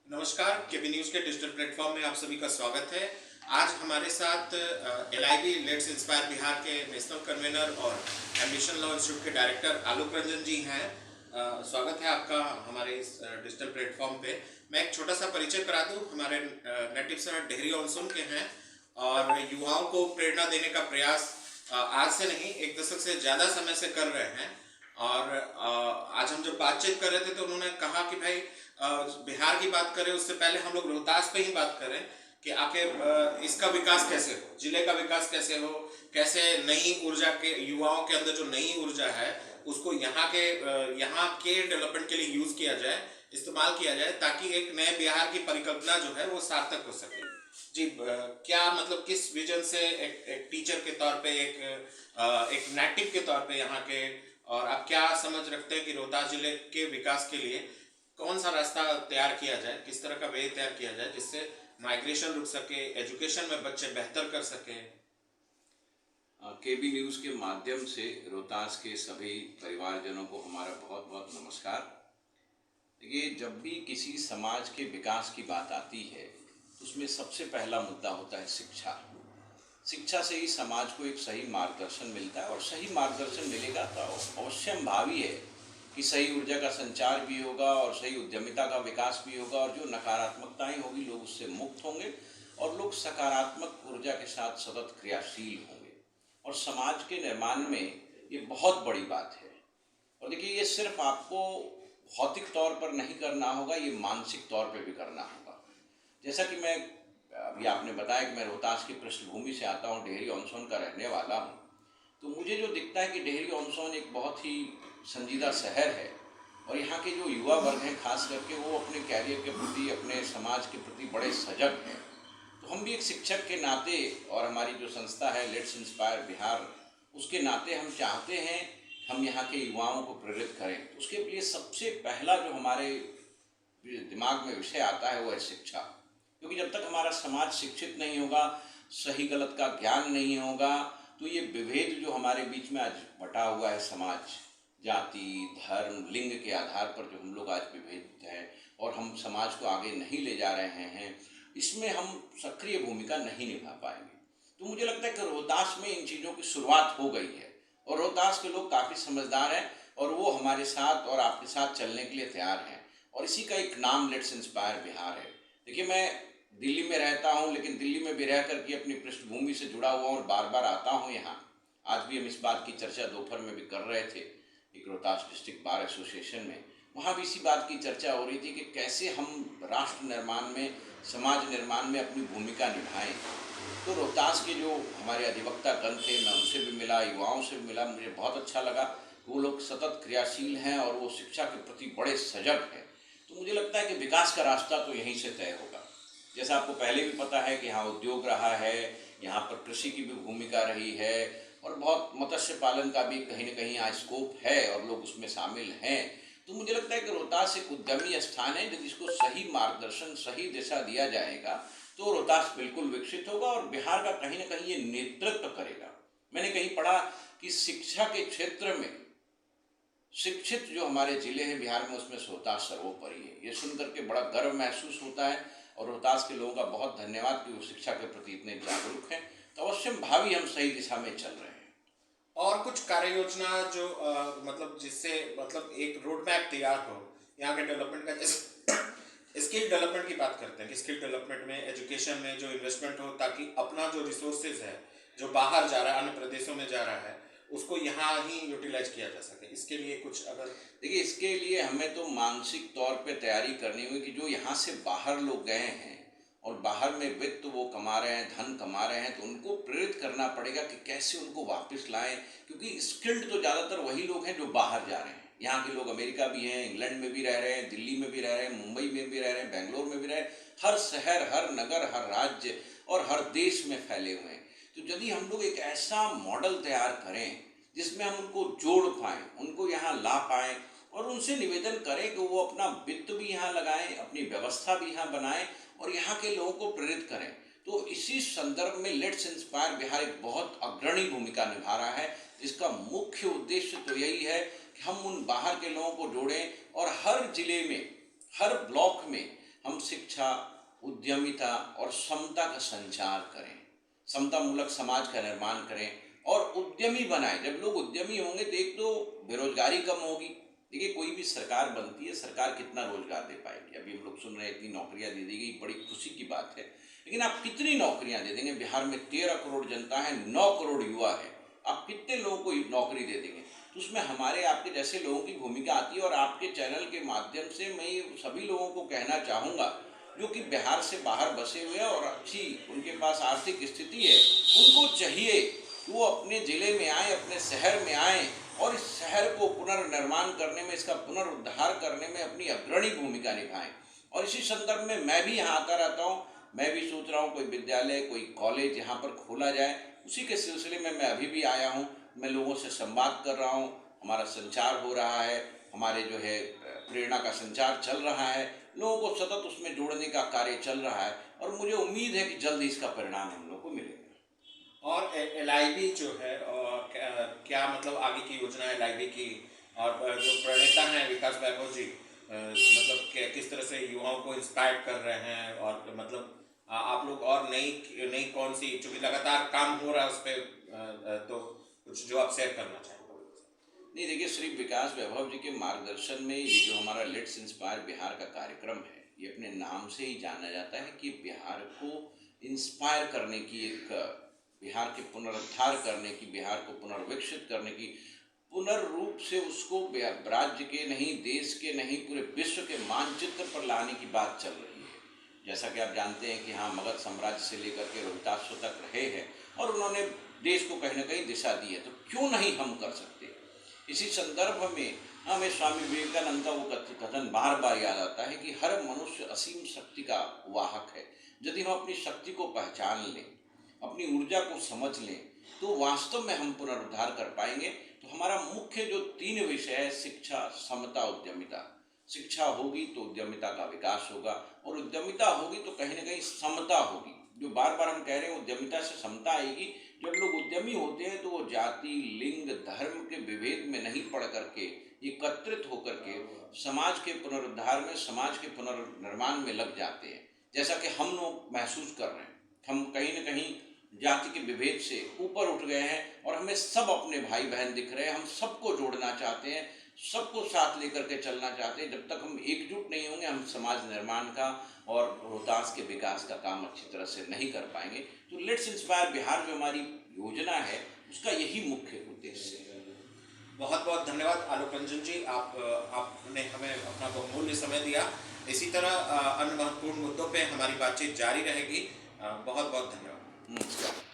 नमस्कार, केबी न्यूज़ के digital platform में आप सभी का स्वागत है। आज हमारे साथ एलआईबी लेट्स इंस्पायर बिहार के नेशनल कन्वीनर और एम्बिशन लॉ इंस्टीट्यूट के डायरेक्टर आलोक रंजन जी हैं। स्वागत है आपका हमारे इस डिजिटल प्लेटफॉर्म पे। मैं एक छोटा सा परिचय करा दूं। हमारे नेटिव सर डेहरी ऑनसोन के हैं और युवाओं को प्रेरणा देने का प्रयास आज से नहीं, एक दशक से ज़्यादा समय से कर रहे हैं। और आज हम जब बातचीत कर रहे थे तो उन्होंने कहा कि भाई बिहार की बात करें उससे पहले हम लोग रोहतास पे ही बात करें कि आखिर इसका विकास कैसे हो, जिले का विकास कैसे हो, कैसे नई ऊर्जा के युवाओं के अंदर जो नई ऊर्जा है उसको यहाँ के डेवलपमेंट के लिए यूज किया जाए, इस्तेमाल किया जाए, ताकि एक नए बिहार की परिकल्पना जो है वो सार्थक हो सके। जी, क्या मतलब किस विजन से एक टीचर के तौर पे एक नेटिव के तौर पे यहाँ के, और आप क्या समझ रखते हैं कि रोहतास जिले के विकास के लिए कौन सा रास्ता तैयार किया जाए, किस तरह का वे तैयार किया जाए जिससे माइग्रेशन रुक सके, एजुकेशन में बच्चे बेहतर कर सके। केबी न्यूज़ के माध्यम से रोहतास के सभी परिवारजनों को हमारा बहुत बहुत नमस्कार। देखिए, जब भी किसी समाज के विकास की बात आती है तो उसमें सबसे पहला मुद्दा होता है शिक्षा। शिक्षा से ही समाज को एक सही मार्गदर्शन मिलता है और सही मार्गदर्शन मिलेगा तो अवश्यंभावी है कि सही ऊर्जा का संचार भी होगा और सही उद्यमिता का विकास भी होगा, और जो नकारात्मकताएं होगी लोग उससे मुक्त होंगे और लोग सकारात्मक ऊर्जा के साथ सतत क्रियाशील होंगे। और समाज के निर्माण में ये बहुत बड़ी बात है। और देखिए, ये सिर्फ आपको भौतिक तौर पर नहीं करना होगा, ये मानसिक तौर पर भी करना होगा। जैसा कि मैं अभी आपने बताया कि मैं रोहतास की पृष्ठभूमि से आता हूँ, डेहरी ऑनसोन का रहने वाला हूँ, तो मुझे जो दिखता है कि डेहरी ऑनसोन एक बहुत ही संजीदा शहर है और यहाँ के जो युवा वर्ग हैं खास करके वो अपने कैरियर के प्रति, अपने समाज के प्रति बड़े सजग हैं। तो हम भी एक शिक्षक के नाते और हमारी जो संस्था है लेट्स इंस्पायर बिहार, उसके नाते हम चाहते हैं हम यहाँ के युवाओं को प्रेरित करें। उसके लिए सबसे पहला जो हमारे दिमाग में विषय आता है वो है शिक्षा। क्योंकि जब तक हमारा समाज शिक्षित नहीं होगा, सही गलत का ज्ञान नहीं होगा, तो ये विभेद जो हमारे बीच में आज बटा हुआ है समाज, जाति, धर्म, लिंग के आधार पर जो हम लोग आज विभेदित हैं और हम समाज को आगे नहीं ले जा रहे हैं, इसमें हम सक्रिय भूमिका नहीं निभा पाएंगे। तो मुझे लगता है कि रोहतास में इन चीज़ों की शुरुआत हो गई है और रोहतास के लोग काफ़ी समझदार हैं और वो हमारे साथ और आपके साथ चलने के लिए तैयार हैं। और इसी का एक नाम लेट्स इंस्पायर बिहार है। देखिए, मैं दिल्ली में रहता हूँ, लेकिन दिल्ली में भी रह करके अपनी पृष्ठभूमि से जुड़ा हुआ और बार बार आता हूँ यहाँ। आज भी हम इस बात की चर्चा दोपहर में भी कर रहे थे एक रोहतास डिस्ट्रिक्ट बार एसोसिएशन में। वहाँ भी इसी बात की चर्चा हो रही थी कि कैसे हम राष्ट्र निर्माण में, समाज निर्माण में अपनी भूमिका निभाएं। तो रोहतास के जो हमारे अधिवक्ता गण थे, मैं उनसे भी मिला, युवाओं से भी मिला, मुझे बहुत अच्छा लगा। वो लोग सतत क्रियाशील हैं और वो शिक्षा के प्रति बड़े सजग हैं। तो मुझे लगता है कि विकास का रास्ता तो यहीं से तय होगा। जैसा आपको पहले भी पता है कि यहाँ उद्योग रहा है, यहाँ पर कृषि की भी भूमिका रही है और बहुत मत्स्य पालन का भी कहीं ना कहीं यहाँ स्कोप है और लोग उसमें शामिल हैं। तो मुझे लगता है कि रोहतास एक उद्यमी स्थान है जिसको सही मार्गदर्शन, सही दिशा दिया जाएगा तो रोहतास बिल्कुल विकसित होगा और बिहार का कहीं ना कहीं ये नेतृत्व करेगा। मैंने कहीं पढ़ा कि शिक्षा के क्षेत्र में शिक्षित जो हमारे जिले हैं बिहार में, उसमें रोहतास सर्वोपरि है। ये सुनकर के बड़ा गर्व महसूस होता है और रोहतास के लोगों का बहुत धन्यवाद कि वो शिक्षा के प्रति इतने जागरूक हैं। तो अवश्य भावी हम सही दिशा में चल रहे हैं। और कुछ कार्य योजना जो मतलब जिससे मतलब एक रोड मैप तैयार हो यहाँ के डेवलपमेंट का, जैसे स्किल डेवलपमेंट की बात करते हैं कि स्किल डेवलपमेंट में, एजुकेशन में जो इन्वेस्टमेंट हो, ताकि अपना जो रिसोर्सेज है जो बाहर जा रहा है, अन्य प्रदेशों में जा रहा है, उसको यहाँ ही यूटिलाइज किया जा सके। इसके लिए कुछ अगर देखिए, इसके लिए हमें तो मानसिक तौर पे तैयारी करनी होगी कि जो यहाँ से बाहर लोग गए हैं और बाहर में वित्त वो कमा रहे हैं, धन कमा रहे हैं, तो उनको प्रेरित करना पड़ेगा कि कैसे उनको वापस लाएं। क्योंकि स्किल्ड तो ज़्यादातर वही लोग हैं जो बाहर जा रहे हैं। यहाँ के लोग अमेरिका भी हैं, इंग्लैंड में भी रह रहे हैं, दिल्ली में भी रह रहे हैं, मुंबई में भी रह रहे हैं, बेंगलोर में भी रह रहे हैं, हर शहर, हर नगर, हर राज्य और हर देश में फैले हुए हैं। तो यदि हम लोग एक ऐसा मॉडल तैयार करें जिसमें हम उनको जोड़ पाएँ, उनको यहाँ ला पाएँ और उनसे निवेदन करें कि वो अपना वित्त भी यहाँ लगाएं, अपनी व्यवस्था भी यहाँ बनाएं और यहाँ के लोगों को प्रेरित करें, तो इसी संदर्भ में लेट्स इंस्पायर बिहार एक बहुत अग्रणी भूमिका निभा रहा है। इसका मुख्य उद्देश्य तो यही है कि हम उन बाहर के लोगों को जोड़ें और हर जिले में, हर ब्लॉक में हम शिक्षा, उद्यमिता और समता का संचार करें, समता मूलक समाज का निर्माण करें और उद्यमी बनाएं। जब लोग उद्यमी होंगे तो एक तो बेरोजगारी कम होगी। देखिए, कोई भी सरकार बनती है, सरकार कितना रोजगार दे पाएगी? अभी हम लोग सुन रहे हैं इतनी नौकरियां दे दी गई, बड़ी खुशी की बात है, लेकिन आप कितनी नौकरियां दे देंगे? बिहार में 13 करोड़ जनता है, 9 करोड़ युवा है, आप कितने लोगों को नौकरी दे देंगे? तो उसमें हमारे आपके जैसे लोगों की भूमिका आती है। और आपके चैनल के माध्यम से मैं ये सभी लोगों को कहना चाहूँगा जो कि बिहार से बाहर बसे हुए हैं और अच्छी उनके पास आर्थिक स्थिति है, उनको चाहिए कि वो अपने ज़िले में आए, अपने शहर में आए और इस शहर को पुनर्निर्माण करने में, इसका पुनरुद्धार करने में अपनी अग्रणी भूमिका निभाएं। और इसी संदर्भ में मैं भी यहाँ आता रहता हूँ। मैं भी सोच रहा हूँ कोई विद्यालय, कोई कॉलेज यहाँ पर खोला जाए। उसी के सिलसिले में मैं अभी भी आया हूँ। मैं लोगों से संवाद कर रहा हूँ, हमारा संचार हो रहा है, हमारे जो है प्रेरणा का संचार चल रहा है, लोगों को सतत उसमें जोड़ने का कार्य चल रहा है और मुझे उम्मीद है कि जल्द ही इसका परिणाम हम लोग को मिलेगा। और एलआईबी जो है, और क्या मतलब आगे की योजना है एलआईबी की, और जो प्रणेता हैं विकास वैभव जी, मतलब किस तरह से युवाओं को इंस्पायर कर रहे हैं, और मतलब आप लोग और नई नई कौन सी, चूंकि लगातार काम हो रहा है उस पर, तो कुछ जो आप शेयर करना चाहेंगे? नहीं, देखिए, श्री विकास वैभव जी के मार्गदर्शन में ये जो हमारा लेट्स इंस्पायर बिहार का कार्यक्रम है, ये अपने नाम से ही जाना जाता है कि बिहार को इंस्पायर करने की, एक बिहार के पुनरुद्धार करने की, बिहार को पुनर्विकसित करने की, पुनर्रूप से उसको राज्य के नहीं, देश के नहीं, पूरे विश्व के मानचित्र पर लाने की बात चल रही है। जैसा कि आप जानते हैं कि हाँ, मगध साम्राज्य से लेकर के रोहिताश्व तक रहे हैं और उन्होंने देश को कहीं ना कहीं दिशा दी है, तो क्यों नहीं हम कर सकते? इसी संदर्भ में हमें स्वामी विवेकानंद का वो कथन बार बार याद आता है कि हर मनुष्य असीम शक्ति का वाहक है। यदि हम अपनी शक्ति को पहचान लें, अपनी ऊर्जा को समझ लें, तो वास्तव में हम पुनरुद्धार कर पाएंगे। तो हमारा मुख्य जो 3 विषय है, शिक्षा, समता, उद्यमिता। शिक्षा होगी तो उद्यमिता का विकास होगा, और उद्यमिता होगी तो कहीं ना कहीं समता होगी। जो बार बार हम कह रहे हैं, उद्यमिता से समता आएगी। जब लोग उद्यमी होते हैं तो वो जाति, लिंग, धर्म के विभेद में नहीं पड़ करके, एकत्रित होकर के समाज के पुनरुद्धार में, समाज के पुनर्निर्माण में लग जाते हैं। जैसा कि हम लोग महसूस कर रहे हैं, हम कहीं ना कहीं जाति के विभेद से ऊपर उठ गए हैं और हमें सब अपने भाई बहन दिख रहे हैं। हम सबको जोड़ना चाहते हैं, सबको साथ लेकर के चलना चाहते हैं। जब तक हम एकजुट नहीं होंगे, हम समाज निर्माण का और रोहतास के विकास का काम अच्छी तरह से नहीं कर पाएंगे। तो लेट्स इंस्पायर बिहार जो हमारी योजना है, उसका यही मुख्य उद्देश्य है। बहुत बहुत धन्यवाद आलोक रंजन जी, आपने हमें अपना बहुमूल्य समय दिया। इसी तरह अन्य महत्वपूर्ण मुद्दों पे हमारी बातचीत जारी रहेगी। बहुत बहुत धन्यवाद। नमस्कार।